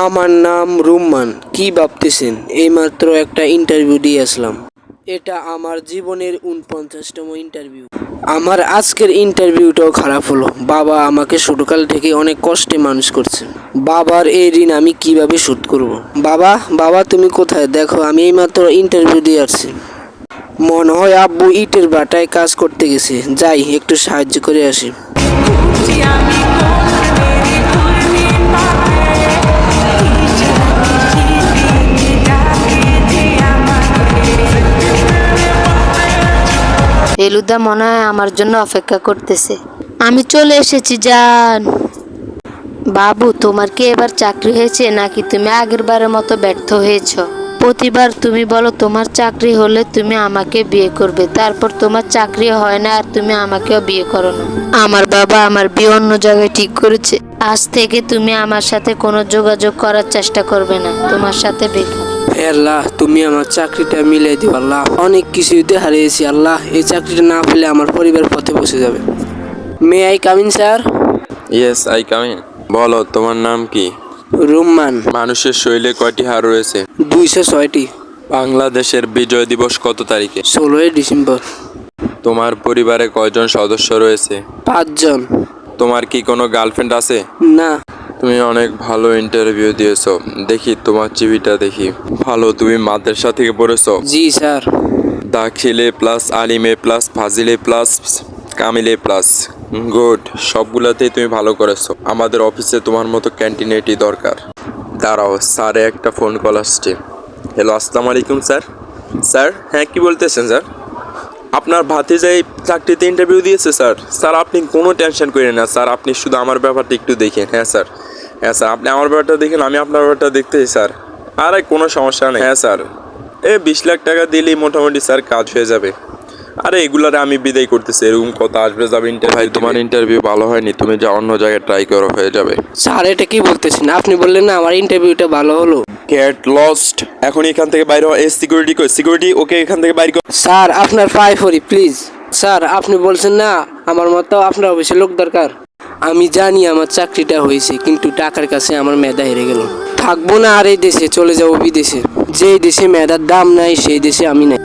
আমার নাম রুম্মান। কি ভাবতেছেন? এইমাত্র একটা ইন্টারভিউ দিয়ে আসলাম। এটা আমার জীবনের ৪৯তম ইন্টারভিউ। আমার আজকের ইন্টারভিউটাও খারাপ হলো। বাবা আমাকে ছোটকাল থেকে অনেক কষ্টে মানুষ করছে। বাবার এই ঋণ আমি কিভাবে শোধ করব? বাবা, বাবা তুমি কোথায়? দেখো আমি এইমাত্র ইন্টারভিউ দিয়ে আসছি। মনে হয় আব্বু ইটের ভাটায় কাজ করতে গেছে। যাই একটু সাহায্য করে আসি। ফেলুদা মনে হয় আমার জন্য অপেক্ষা করতেছে। আমি চলে এসেছি জান। বাবু, তোমার কি এবার চাকরি হয়েছে নাকি তুমি আগের বারের মতো ব্যর্থ হয়েছ? প্রতিবার তুমি বলো তোমার চাকরি হলে তুমি আমাকে বিয়ে করবে, তারপর তোমার চাকরি হয় না আর তুমি আমাকেও বিয়ে করো না। আমার বাবা আমার বিয়ে অন্য জায়গায় ঠিক করেছে। আজ থেকে তুমি আমার সাথে কোনো যোগাযোগ করার চেষ্টা করবে না। তোমার সাথে বেকার। হে আল্লাহ, তুমি আমার চাকরিটা মিলিয়ে দিও আল্লাহ। অনেক কিছুতে হারিয়েছি আল্লাহ। এই চাকরিটা না পেলে আমার পরিবার পথে বসে যাবে। May I come in sir? Yes, I come in. বলো, তোমার নাম কি? রুম্মান। মানুষের শরীরে কয়টি হাড় রয়েছে? ২০৬টি। বাংলাদেশের বিজয় দিবস কত তারিখে? ১৬ই ডিসেম্বর। তোমার পরিবারে কয়জন সদস্য রয়েছে? ৫ জন। তোমার কি কোনো গার্লফ্রেন্ড আছে? না। তুমি অনেক ভালো ইন্টারভিউ দিয়েছো। দেখি তোমার চিভিটা দেখি। ভালো, তুমি মাদ্রাসা থেকে পড়েছো? জি স্যার। দাখিলে প্লাস আলিমে প্লাস ফাজিলে প্লাস কামিলে প্লাস। গুড, সবগুলাতেই তুমি ভালো করেছো। আমাদের অফিসে তোমার মতো ক্যান্টিনেটই দরকার। দাঁড়াও, স্যারে একটা ফোন কল আসছে। হ্যালো, আসসালামু আলাইকুম স্যার। স্যার, হ্যাঁ কি বলতেছেন স্যার? আপনার ভাতিজাই চাকরিতে ইন্টারভিউ দিয়েছে স্যার। স্যার আপনি কোনো টেনশন করেন না স্যার, আপনি শুধু আমার ব্যাপারটা একটু দেখেন। হ্যাঁ স্যার, হ্যাঁ স্যার, আপনি আমার ব্যাপারটা দেখেন, আমি আপনার ব্যাপারটা দেখতেছি স্যার। আরে কোনো সমস্যা নেই। হ্যাঁ স্যার, 20 লাখ টাকা দিলেই মোটামুটি স্যার কাজ হয়ে যাবে। আরে এগুলারে আমি বিদায় করতেছি, এরকম কথা আসবে যাবে ইন্টারভিউ। ভাই তোমার ইন্টারভিউ ভালো হয়নি, তুমি যা অন্য জায়গায় ট্রাই করো, হয়ে যাবে। স্যার এটা কি বলতেছেন? আপনি বললেন না আমার ইন্টারভিউটা ভালো হলো। গেট লস্ট, এখন এখান থেকে বাইরে হওয়া। সিকিউরিটি কই? সিকিউরিটি, ওকে এখান থেকে বাইরে কর। স্যার আপনার পায়ে পড়ি প্লিজ। স্যার আপনি বলছেন না আমার মতো আপনার অফিসে লোক দরকার। আমি জানি আমার চাকরিটা হয়েছে, কিন্তু টাকার কাছে আমার মেধা হেরে গেল। থাকবো না আর এই দেশে, চলে যাবো বিদেশে। যেই দেশে মেধার দাম নাই সেই দেশে আমি নাই।